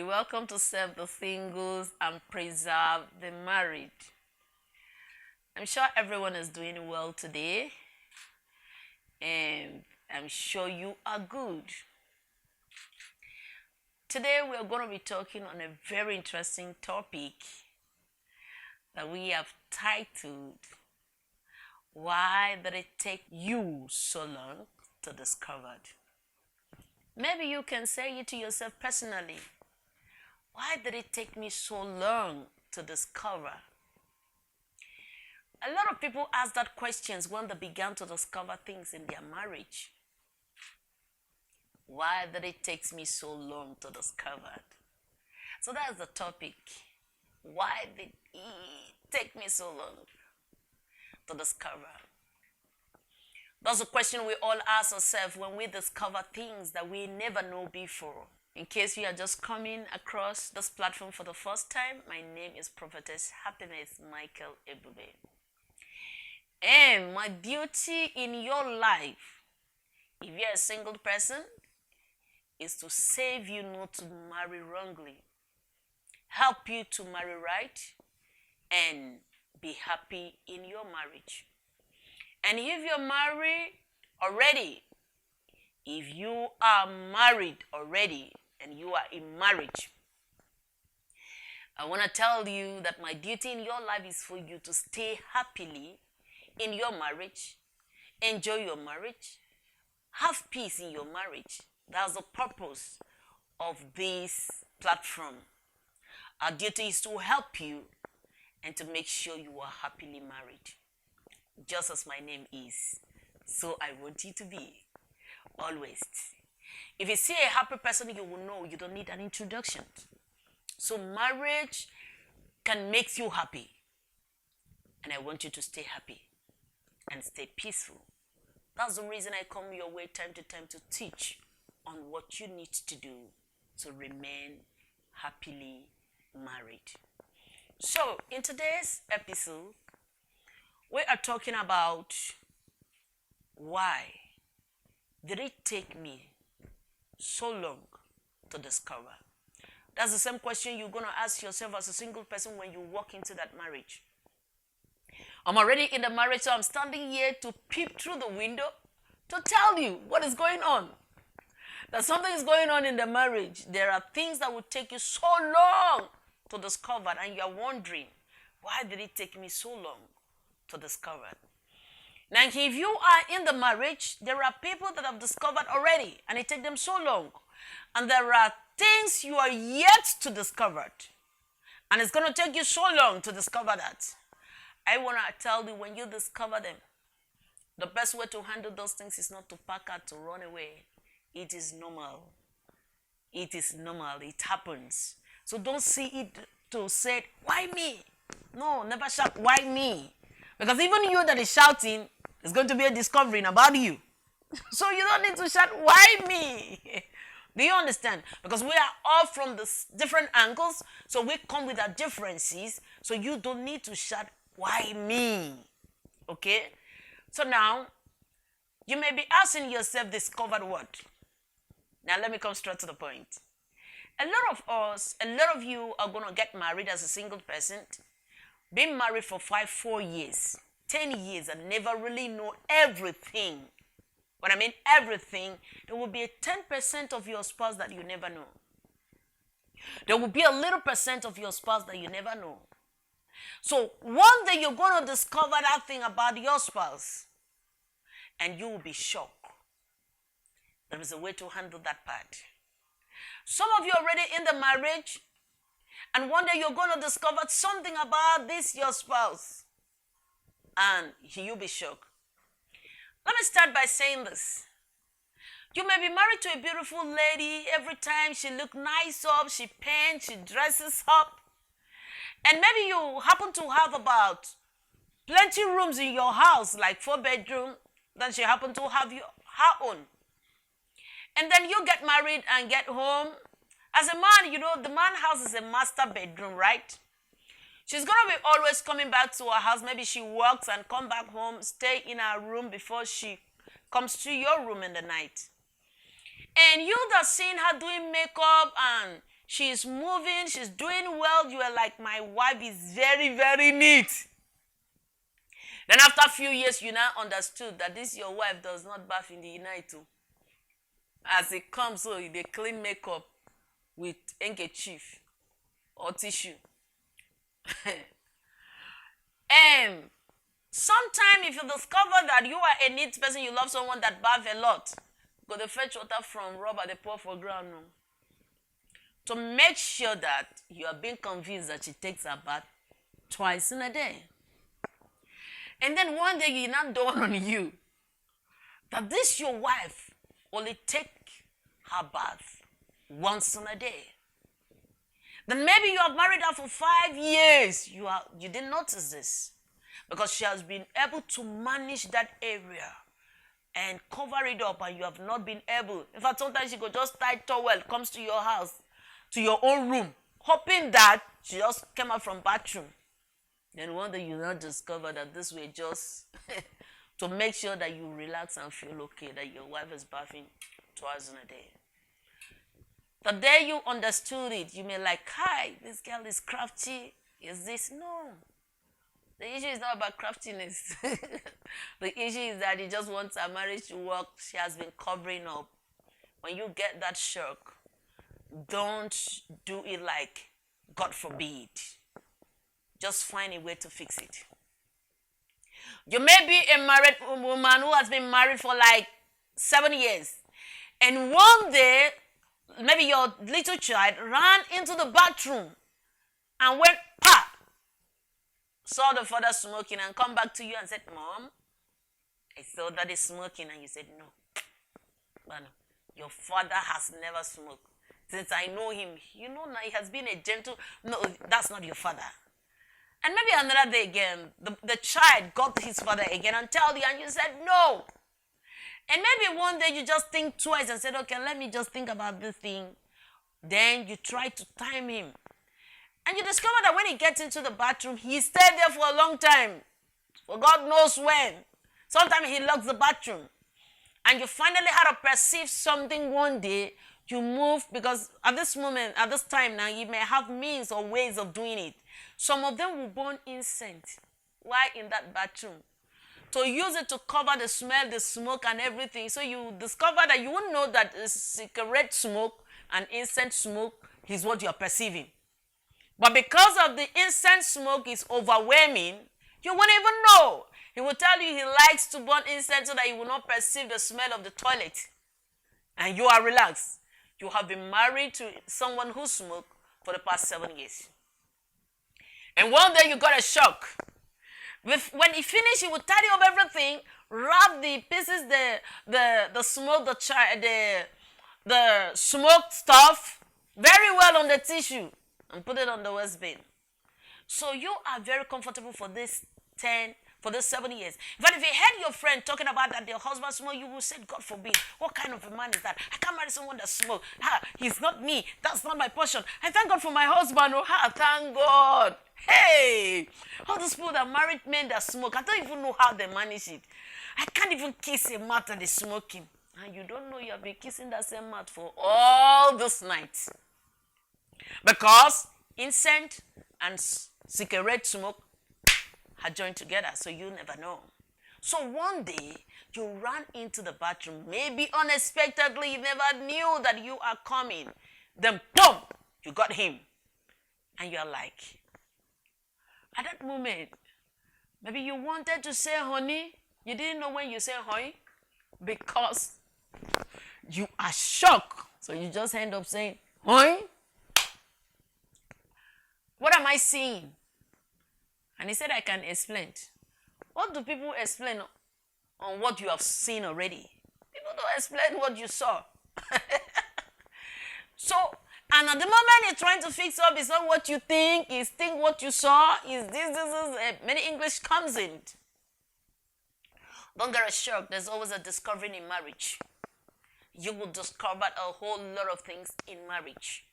We welcome to serve the singles and preserve the married. I'm sure everyone is doing well today, and I'm sure you are good. Today, we're going to be talking on a very interesting topic that we have titled, Why Did It Take You So Long to Discover? Maybe you can say it to yourself personally. Why did it take me so long to discover? A lot of people ask that questions when they began to discover things in their marriage. Why did it take me so long to discover? So that's the topic. Why did it take me so long to discover? That's a question we all ask ourselves when we discover things that we never knew before. In case you are just coming across this platform for the first time, my name is Prophetess Happiness Michael Ebube. And my duty in your life, if you're a single person, is to save you not to marry wrongly, help you to marry right, and be happy in your marriage. And if you're married already, if you are married already and you are in marriage, I want to tell you that my duty in your life is for you to stay happily in your marriage, enjoy your marriage, have peace in your marriage. That's the purpose of this platform. Our duty is to help you and to make sure you are happily married, just as my name is. So I want you to be. Always. If you see a happy person, you will know you don't need an introduction. So marriage can make you happy. And I want you to stay happy and stay peaceful. That's the reason I come your way time to time to teach on what you need to do to remain happily married. So in today's episode, we are talking about why did it take me so long to discover? That's the same question you're going to ask yourself as a single person when you walk into that marriage. I'm already in the marriage, so I'm standing here to peep through the window to tell you what is going on. That something is going on in the marriage. There are things that will take you so long to discover, and you're wondering, why did it take me so long to discover? Now, if you are in the marriage, there are people that have discovered already, and it takes them so long. And there are things you are yet to discover, and it's going to take you so long to discover that. I want to tell you, when you discover them, the best way to handle those things is not to pack out, to run away. It is normal. It is normal. It happens. So don't see it to say, why me? No, never shout, why me? Because even you that is shouting, it's going to be a discovering about you. So you don't need to shout, why me? Do you understand? Because we are all from the different angles, so we come with our differences. So you don't need to shout, why me? Okay? So now, you may be asking yourself, discovered what? Now let me come straight to the point. A lot of you are going to get married as a single person, been married for 4 years, 10 years, and never really know everything. When I mean everything, there will be a 10% of your spouse that you never know. There will be a little percent of your spouse that you never know. So one day you're going to discover that thing about your spouse, and you will be shocked. There is a way to handle that part. Some of you are already in the marriage, and one day you're going to discover something about this, your spouse, and you'll be shocked. Let me start by saying this. You may be married to a beautiful lady. Every time she looks nice up, she paints, she dresses up. And maybe you happen to have about plenty rooms in your house, like 4 bedrooms, then she happen to have her own. And then you get married and get home. As a man, the man's house is a master bedroom, right? She's going to be always coming back to her house. Maybe she works and come back home, stay in her room before she comes to your room in the night. And you that seen her doing makeup and she's moving, she's doing well. You are like, my wife is very, very neat. Then after a few years, you now understood that this your wife does not bath in the night too. As it comes, so they clean makeup with handkerchief or tissue. And sometimes if you discover that you are a neat person, you love someone that bath a lot, go to fetch water from rubber, they pour for ground. No. To make sure that you are being convinced that she takes a bath twice in a day. And then one day you not dawn on you that this your wife only take her bath once in a day. Then maybe you have married her for 5 years. You didn't notice this because she has been able to manage that area and cover it up, and you have not been able. In fact, sometimes she could just tie towel, comes to your house, to your own room, hoping that she just came out from bathroom. Then one day you not discover that this way just to make sure that you relax and feel okay, that your wife is bathing twice in a day. The day you understood it, you may like, hi, this girl is crafty. Is this? No. The issue is not about craftiness. The issue is that he just wants her marriage to work. She has been covering up. When you get that shock, don't do it like, God forbid. Just find a way to fix it. You may be a married woman who has been married for like 7 years. And one day, maybe your little child ran into the bathroom and went, pa! Saw the father smoking and come back to you and said, Mom, I saw that he's smoking. And you said, no. But no, your father has never smoked. Since I know him, you know now he has been a gentle, no, that's not your father. And maybe another day again, the child got his father again and tell you, and you said no. And maybe one day you just think twice and said, okay, let me just think about this thing. Then you try to time him. And you discover that when he gets into the bathroom, he stayed there for a long time. For God knows when. Sometimes he locks the bathroom. And you finally had to perceive something one day. You move, because at this moment, at this time now, you may have means or ways of doing it. Some of them will burn incense while in that bathroom to use it to cover the smell, the smoke, and everything. So you discover that you wouldn't know that cigarette smoke and incense smoke is what you are perceiving. But because of the incense smoke is overwhelming, you won't even know. He will tell you he likes to burn incense so that you will not perceive the smell of the toilet. And you are relaxed. You have been married to someone who smoked for the past 7 years. And one day you got a shock. When he finished, he would tidy up everything, wrap the pieces, the smoke, the smoked stuff very well on the tissue and put it on the waste bin. So you are very comfortable for this 7 years. In fact, if you heard your friend talking about that their husband smoked, you will say, God forbid, what kind of a man is that? I can't marry someone that smokes. He's not me. That's not my portion. I thank God for my husband. Thank God. Hey, all those people that married men that smoke, I don't even know how they manage it. I can't even kiss a mouth that is smoking. And you don't know you have been kissing that same mouth for all those nights. Because incense and cigarette smoke had joined together, so you never know. So one day, you ran into the bathroom, maybe unexpectedly, you never knew that you are coming. Then, boom, you got him. And you're like, at that moment, maybe you wanted to say honey. You didn't know when you say honey because you are shocked. So you just end up saying, honey? What am I seeing? And he said, I can explain. What do people explain on what you have seen already? People don't explain what you saw. So, and at the moment you're trying to fix up, it's not what you think, it's think what you saw, is this, many English comes in. Don't get a shock, there's always a discovery in marriage. You will discover a whole lot of things in marriage.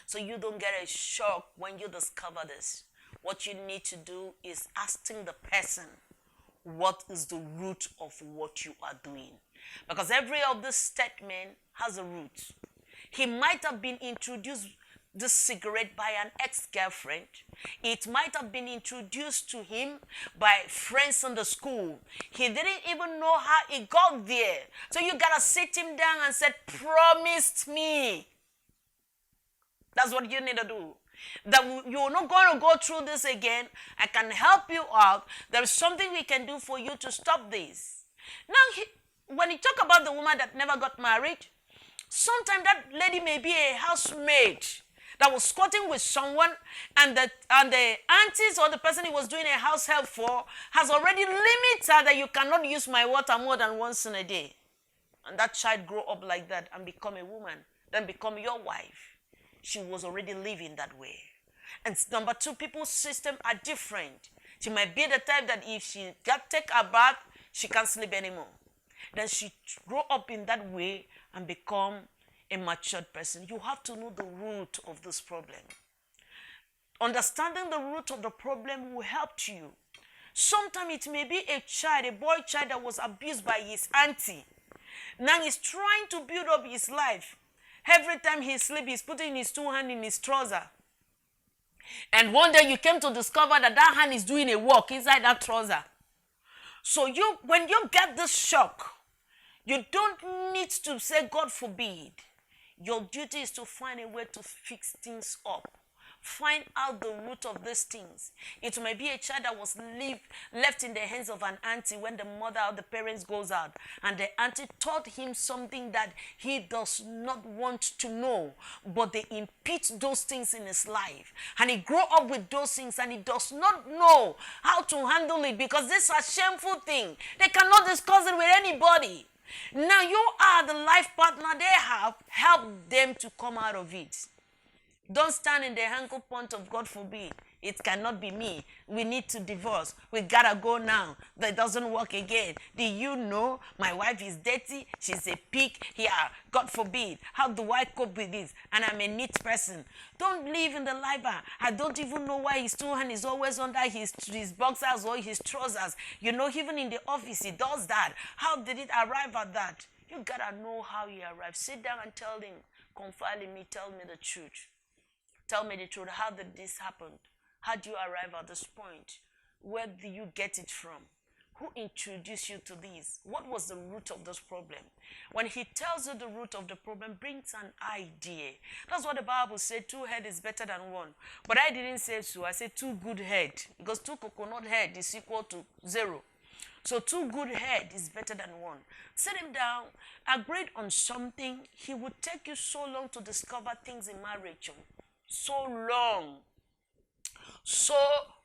So you don't get a shock when you discover this. What you need to do is asking the person, what is the root of what you are doing? Because every of this statement has a root. He might have been introduced this cigarette by an ex-girlfriend. It might have been introduced to him by friends in the school. He didn't even know how it got there. So you gotta sit him down and say, promised me. That's what you need to do. That you're not going to go through this again. I can help you out. There is something we can do for you to stop this. Now, when you talk about the woman that never got married, sometimes that lady may be a housemaid that was squatting with someone, and the aunties or the person he was doing a house help for has already limited her that you cannot use my water more than once in a day. And that child grow up like that and become a woman, then become your wife. She was already living that way. And number two, people's system are different. She might be the type that if she take a bath, she can't sleep anymore. Then she grow up in that way and become a matured person. You have to know the root of this problem. Understanding the root of the problem will help you. Sometimes it may be a child, a boy child that was abused by his auntie. Now he's trying to build up his life. Every time he sleeps, he's putting his two hands in his trouser. And one day you came to discover that that hand is doing a work inside that trouser. So when you get this shock, you don't need to say, God forbid. Your duty is to find a way to fix things up. Find out the root of these things. It may be a child that was left in the hands of an auntie when the mother or the parents goes out, and the auntie taught him something that he does not want to know, but they impede those things in his life, and he grew up with those things, and he does not know how to handle it because this is a shameful thing. They cannot discuss it with anybody. Now you are the life partner they have. Help them to come out of it. Don't stand in the ankle point of God forbid. It cannot be me. We need to divorce. We gotta go now. That doesn't work again. Do you know my wife is dirty? She's a pig. Yeah, God forbid. How do I cope with this? And I'm a neat person. Don't live in the liver. I don't even know why his two hand is always under his boxers or his trousers. You know, even in the office, he does that. How did it arrive at that? You gotta know how he arrived. Sit down and tell him, confide in me, tell me the truth. Tell me the truth. How did this happen? How do you arrive at this point? Where do you get it from? Who introduced you to this? What was the root of this problem? When he tells you the root of the problem, brings an idea. That's what the Bible said, 2 heads is better than 1. But I didn't say so. I said 2 good heads. Because 2 coconut heads is equal to 0. So 2 good heads is better than 1. Sit him down, agreed on something. He would take you so long to discover things in marriage. So long. So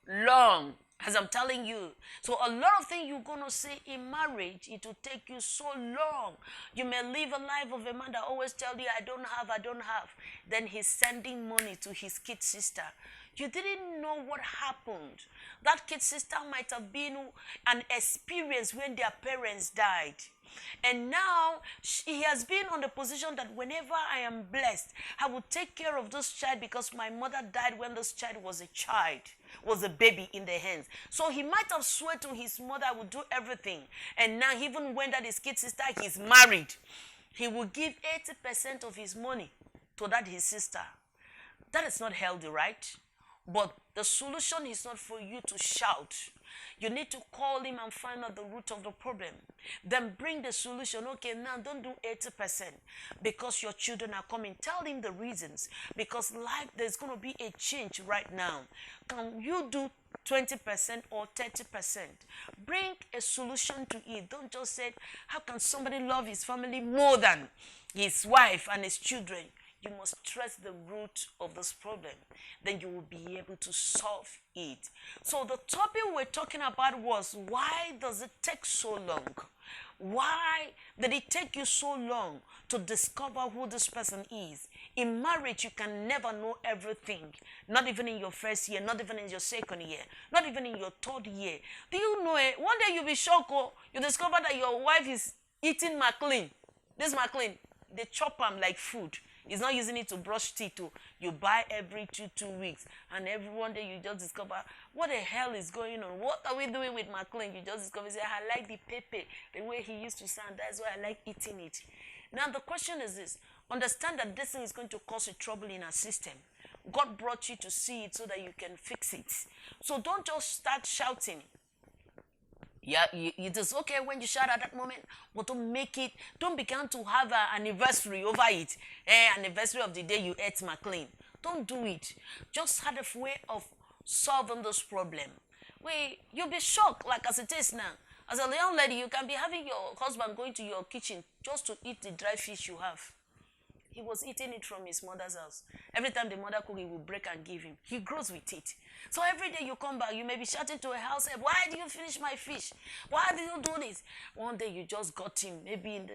long. As I'm telling you. So a lot of things you're going to say in marriage, it will take you so long. You may live a life of a man that always tell you, I don't have. Then he's sending money to his kid sister. You didn't know what happened. That kid sister might have been an experience when their parents died. And now he has been on the position that whenever I am blessed, I will take care of this child because my mother died when this child was a baby in their hands. So he might have swear to his mother, I will do everything. And now even when that his kid sister, he's married, he will give 80% of his money to that his sister. That is not healthy, right? But the solution is not for you to shout. You need to call him and find out the root of the problem. Then bring the solution. Okay, now don't do 80% because your children are coming. Tell him the reasons. Because life, there's going to be a change right now. Can you do 20% or 30%? Bring a solution to it. Don't just say, how can somebody love his family more than his wife and his children? You must trace the root of this problem. Then you will be able to solve it. So the topic we're talking about was, why does it take so long? Why did it take you so long to discover who this person is? In marriage, you can never know everything. Not even in your first year, not even in your second year, not even in your third year. Do you know it? One day you'll be shocked, you discover that your wife is eating maclean. This maclean, they chop them like food. He's not using it to brush teeth. You buy every two weeks. And every one day you just discover, what the hell is going on? What are we doing with McLean? You just discover, say, I like the pepper, the way he used to sound. That's why I like eating it. Now the question is this. Understand that this thing is going to cause you trouble in our system. God brought you to see it so that you can fix it. So don't just start shouting. Yeah, it is okay when you shout at that moment, but don't begin to have an anniversary over it. Anniversary of the day you ate McLean. Don't do it. Just have a way of solving this problem. You'll be shocked, like as it is now. As a young lady, you can be having your husband going to your kitchen just to eat the dry fish you have. He was eating it from his mother's house. Every time the mother cook, he will break and give him. He grows with it. So every day you come back, you may be shouting to a house help, why do you finish my fish? Why do you do this? One day you just got him, maybe in the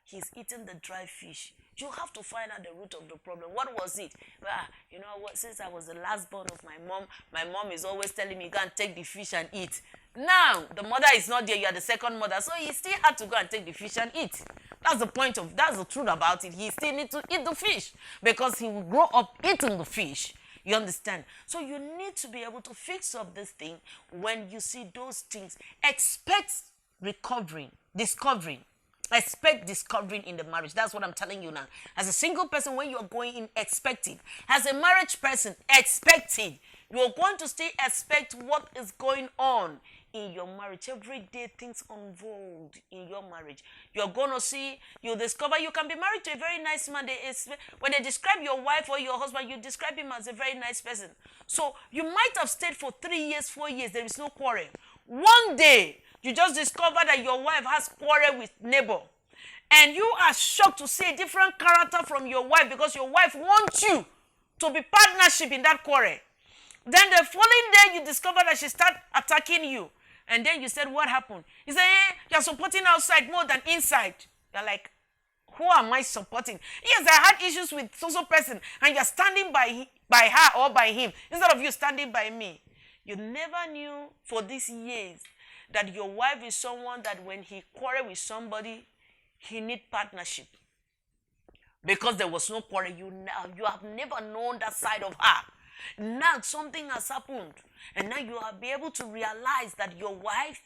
he's eating the dry fish. You have to find out the root of the problem. What was it? You know what? Since I was the last born of my mom is always telling me, go and take the fish and eat. Now, the mother is not there, you are the second mother, so he still had to go and take the fish and eat. That's the truth about it. He still needs to eat the fish because he will grow up eating the fish. You understand? So you need to be able to fix up this thing when you see those things. Expect discovering. Expect discovering in the marriage. That's what I'm telling you now. As a single person, when you're going in, expect it. As a marriage person, expect it. You're going to still expect what is going on in your marriage. Every day things unfold in your marriage. You're going to see, you'll discover you can be married to a very nice man. When they describe your wife or your husband, you describe him as a very nice person. So you might have stayed for 3 years, 4 years, there is no quarrel. One day, you just discover that your wife has quarrel with neighbor. And you are shocked to see a different character from your wife because your wife wants you to be partnership in that quarrel. Then the following day, you discover that she starts attacking you. And then you said, what happened? He said, you're supporting outside more than inside. You're like, who am I supporting? Yes, I had issues with so person, and you're standing by her or by him instead of you standing by me. You never knew for these years that your wife is someone that when he quarrel with somebody, he need partnership. Because there was no quarrel, you have never known that side of her. Now something has happened, and now you will be able to realize that your wife,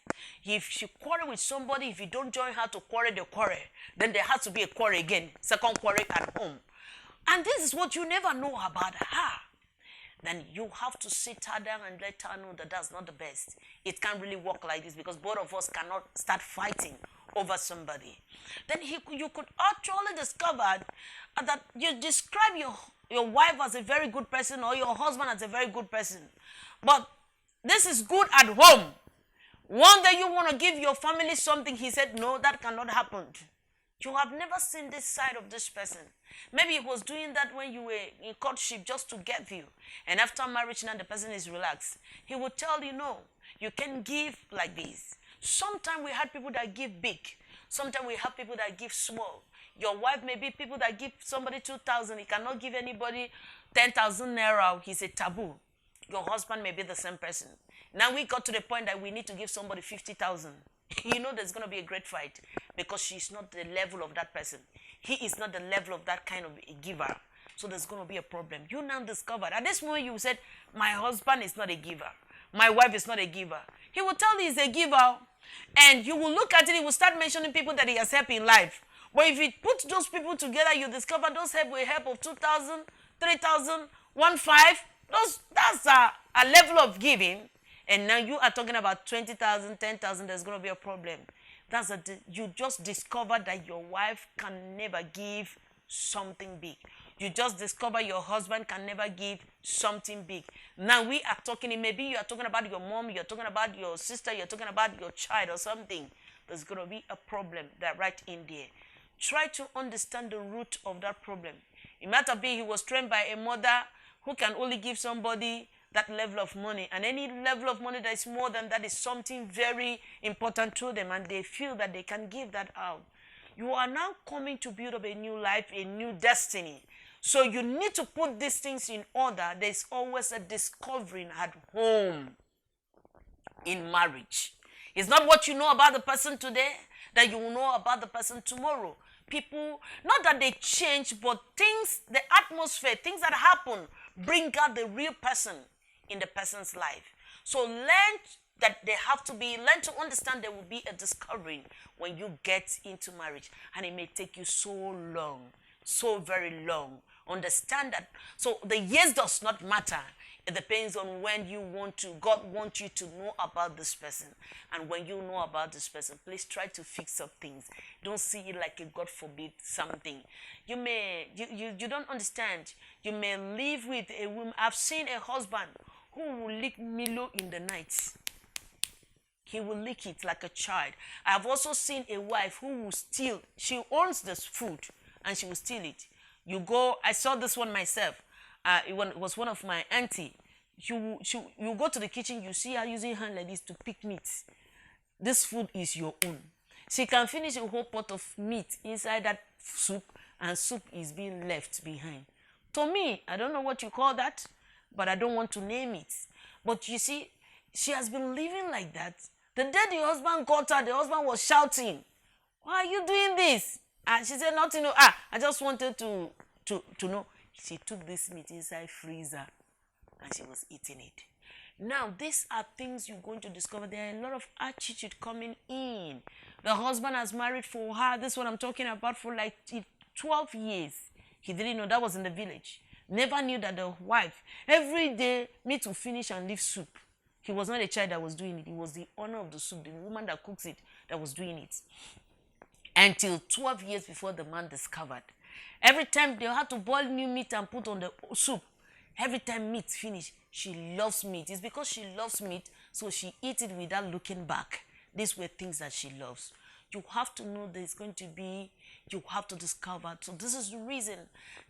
if she quarrel with somebody, if you don't join her to quarrel the quarrel, then there has to be a quarrel again, second quarrel at home. And this is what you never know about her. Then you have to sit her down and let her know that that's not the best. It can't really work like this because both of us cannot start fighting over somebody. Then you could actually discover that you describe your wife as a very good person or your husband as a very good person. But this is good at home. One day you want to give your family something, he said, no, that cannot happen. You have never seen this side of this person. Maybe he was doing that when you were in courtship just to get you. And after marriage now the person is relaxed. He will tell you, no, you can give like this. Sometimes we have people that give big. Sometimes we have people that give small. Your wife may be people that give somebody 2,000. He cannot give anybody 10,000 naira. He's a taboo. Your husband may be the same person. Now we got to the point that we need to give somebody 50,000. You know there's going to be a great fight because she's not the level of that person. He is not the level of that kind of a giver. So there's going to be a problem. You now discovered. At this moment you said, my husband is not a giver. My wife is not a giver. He will tell you he's a giver. And you will look at it, he will start mentioning people that he has helped in life. But if you put those people together, you discover those help with help of 2,000, 3,000, 1,500. That's a level of giving. And now you are talking about 20,000, 10,000, there's going to be a problem. You just discovered that your wife can never give something big. You just discover your husband can never give something big. Now we are talking, maybe you are talking about your mom, you're talking about your sister, you're talking about your child or something. There's going to be a problem that right in there. Try to understand the root of that problem. It might have been he was trained by a mother who can only give somebody that level of money, and any level of money that is more than that is something very important to them, and they feel that they can give that out. You are now coming to build up a new life, a new destiny. So you need to put these things in order. There's always a discovering at home in marriage. It's not what you know about the person today that you will know about the person tomorrow. People, not that they change, but things, the atmosphere, things that happen, bring out the real person in the person's life. So learn to understand there will be a discovering when you get into marriage. And it may take you so long. so very long. Understand that. So the years does not matter. It depends on when you want to, God wants you to know about this person. And when you know about this person, please try to fix up things. Don't see it like a God forbid something. You don't understand. You may live with a woman. I've seen a husband who will lick Milo in the night. He will lick it like a child. I've also seen a wife who will steal. She owns this food and she will steal it. You go, I saw this one myself. It was one of my auntie. You go to the kitchen, you see her using hand like this to pick meat. This food is your own. She can finish a whole pot of meat inside that soup, and soup is being left behind. To me, I don't know what you call that, but I don't want to name it. But you see, she has been living like that. The day the husband got her, the husband was shouting, "Why are you doing this?" And she said, "Nothing. I just wanted to know." She took this meat inside freezer and she was eating it. Now, these are things you're going to discover. There are a lot of attitude coming in. The husband has married for her. This is what I'm talking about, for like 12 years. He didn't know. That was in the village. Never knew that the wife, every day, need to finish and leave soup. He was not a child that was doing it. It was the owner of the soup, the woman that cooks it, that was doing it. Until 12 years before the man discovered. Every time they had to boil new meat and put on the soup. Every time meat finish, she loves meat. It's because she loves meat, so she eats it without looking back. These were things that she loves. You have to know there's going to be, you have to discover. So this is the reason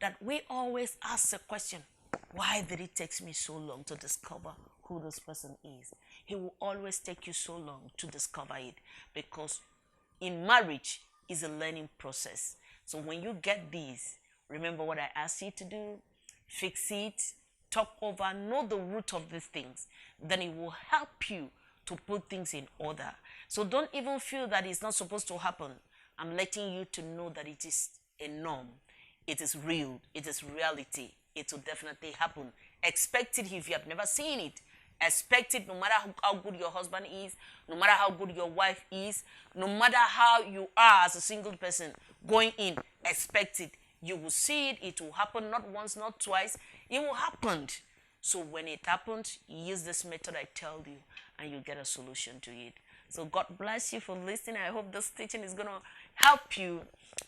that we always ask the question, why did it take me so long to discover who this person is? He will always take you so long to discover it, because in marriage is a learning process. So when you get these, remember what I asked you to do, fix it, talk over, know the root of these things. Then it will help you to put things in order. So don't even feel that it's not supposed to happen. I'm letting you to know that it is a norm. It is real. It is reality. It will definitely happen. Expect it if you have never seen it. Expect it no matter how good your husband is, no matter how good your wife is, no matter how you are as a single person going in. Expect it. You will see it. It will happen not once, not twice. It will happen. So when it happens, use this method I tell you, and you get a solution to it. So God bless you for listening. I hope this teaching is going to help you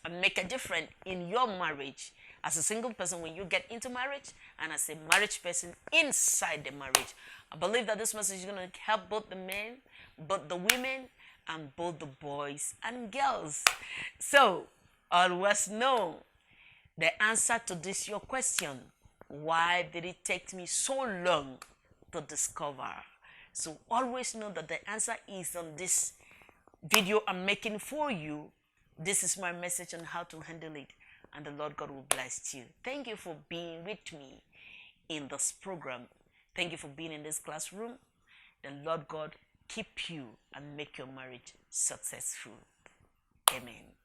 and make a difference in your marriage as a single person when you get into marriage, and as a marriage person inside the marriage. I believe that this message is going to help both the men, both the women, and both the boys and girls. So always know the answer to this your question. Why did it take me so long to discover? So always know that the answer is on this video I'm making for you. This is my message on how to handle it, and the Lord God will bless you. Thank you for being with me in this program. Thank you for being in this classroom. The Lord God keep you and make your marriage successful. Amen.